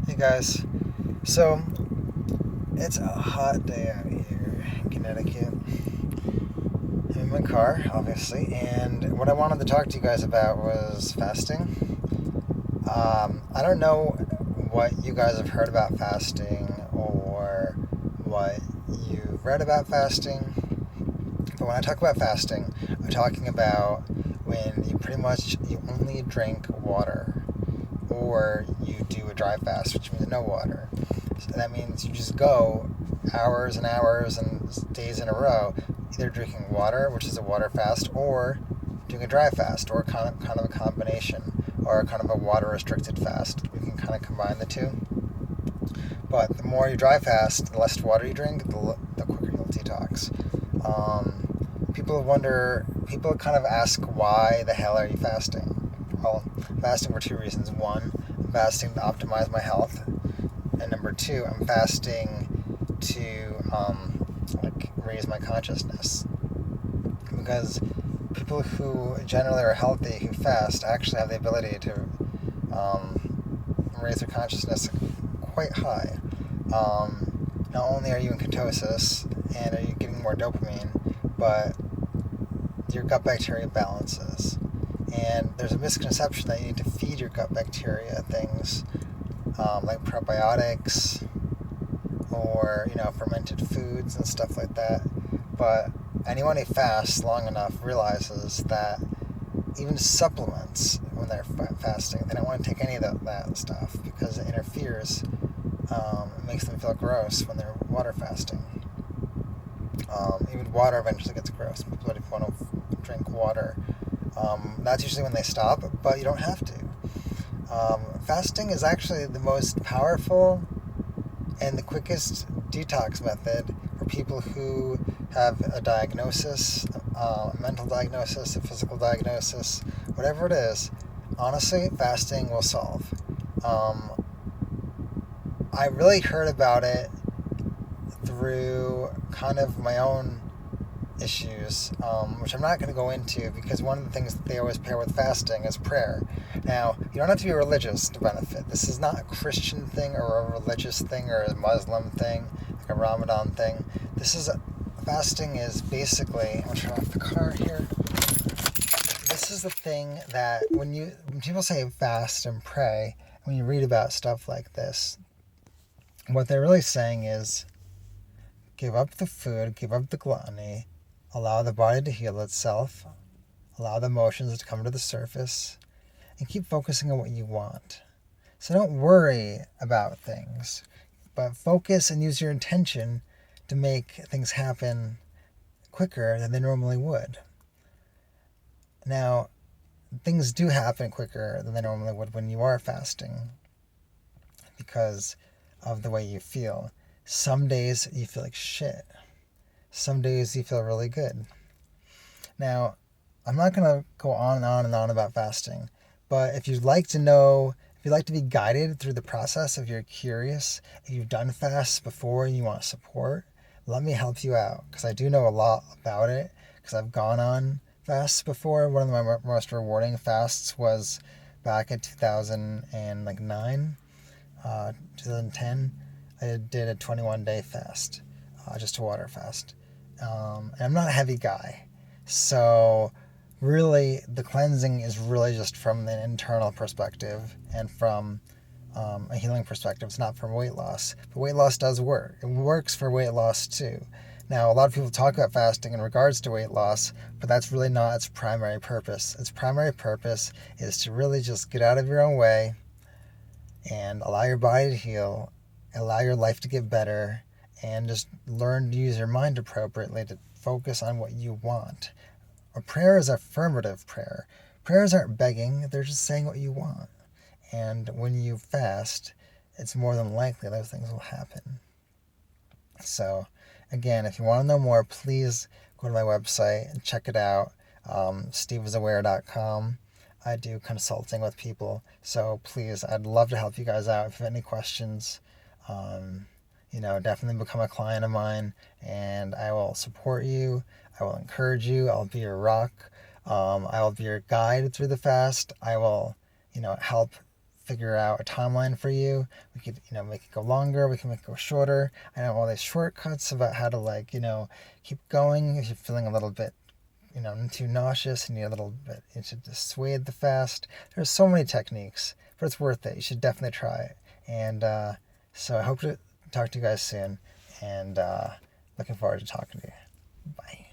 Hey guys, so it's a hot day out here in Connecticut. I'm in my car, obviously, and what I wanted to talk to you guys about was fasting. I don't know what you guys have heard about fasting or what you've read about fasting, but when I talk about fasting, I'm talking about when you only drink water or you do a dry fast, which means no water. So that means you just go hours and hours and days in a row, either drinking water, which is a water fast, or doing a dry fast, or kind of a combination, or kind of a water restricted fast. You can kind of combine the two. But the more you dry fast, the less water you drink, the quicker you'll detox. People kind of ask, why the hell are you fasting? Well, I'm fasting for two reasons. One, I'm fasting to optimize my health, and number two, I'm fasting to raise my consciousness. Because people who generally are healthy who fast actually have the ability to raise their consciousness quite high. Not only are you in ketosis and are you getting more dopamine, but your gut bacteria balances. And there's a misconception that you need to feed your gut bacteria things like probiotics or fermented foods and stuff like that. But anyone who fasts long enough realizes that even supplements, when they're fasting, they don't want to take any of that stuff because it interferes. It makes them feel gross when they're water fasting. Even water eventually gets gross. People don't want to drink water. That's usually when they stop, but you don't have to. Fasting is actually the most powerful and the quickest detox method for people who have a diagnosis, a mental diagnosis, a physical diagnosis, whatever it is. Honestly, fasting will solve. I really heard about it through kind of my own issues, which I'm not going to go into because one of the things that they always pair with fasting is prayer. Now, you don't have to be religious to benefit. This is not a Christian thing or a religious thing or a Muslim thing, like a Ramadan thing. Fasting is basically, I'm going to turn off the car here. This is the thing that when people say fast and pray, when you read about stuff like this, what they're really saying is give up the food, give up the gluttony, allow the body to heal itself, allow the emotions to come to the surface, and keep focusing on what you want. So don't worry about things, but focus and use your intention to make things happen quicker than they normally would. Now, things do happen quicker than they normally would when you are fasting because of the way you feel. Some days you feel like shit. Some days you feel really good. Now, I'm not going to go on and on and on about fasting, but if you'd like to know, if you'd like to be guided through the process, if you're curious, if you've done fasts before and you want support, let me help you out because I do know a lot about it because I've gone on fasts before. One of my most rewarding fasts was back in 2009, 2010. I did a 21-day fast, just a water fast. And I'm not a heavy guy. So really the cleansing is really just from an internal perspective and from a healing perspective. It's not from weight loss. But weight loss does work. It works for weight loss too. Now, a lot of people talk about fasting in regards to weight loss, but that's really not its primary purpose. Its primary purpose is to really just get out of your own way and allow your body to heal, allow your life to get better, and just learn to use your mind appropriately to focus on what you want. A prayer is affirmative prayer. Prayers aren't begging, they're just saying what you want. And when you fast, it's more than likely those things will happen. So, again, if you want to know more, please go to my website and check it out, stevesaware.com. I do consulting with people, so please, I'd love to help you guys out. If you have any questions, definitely become a client of mine, and I will support you. I will encourage you. I'll be your rock. I will be your guide through the fast. I will, help figure out a timeline for you. We could, make it go longer. We can make it go shorter. I know all these shortcuts about how to keep going if you're feeling a little bit, too nauseous and you're a little bit, you should dissuade the fast. There's so many techniques, but it's worth it. You should definitely try it. And so I hope to talk to you guys soon, and looking forward to talking to you. Bye.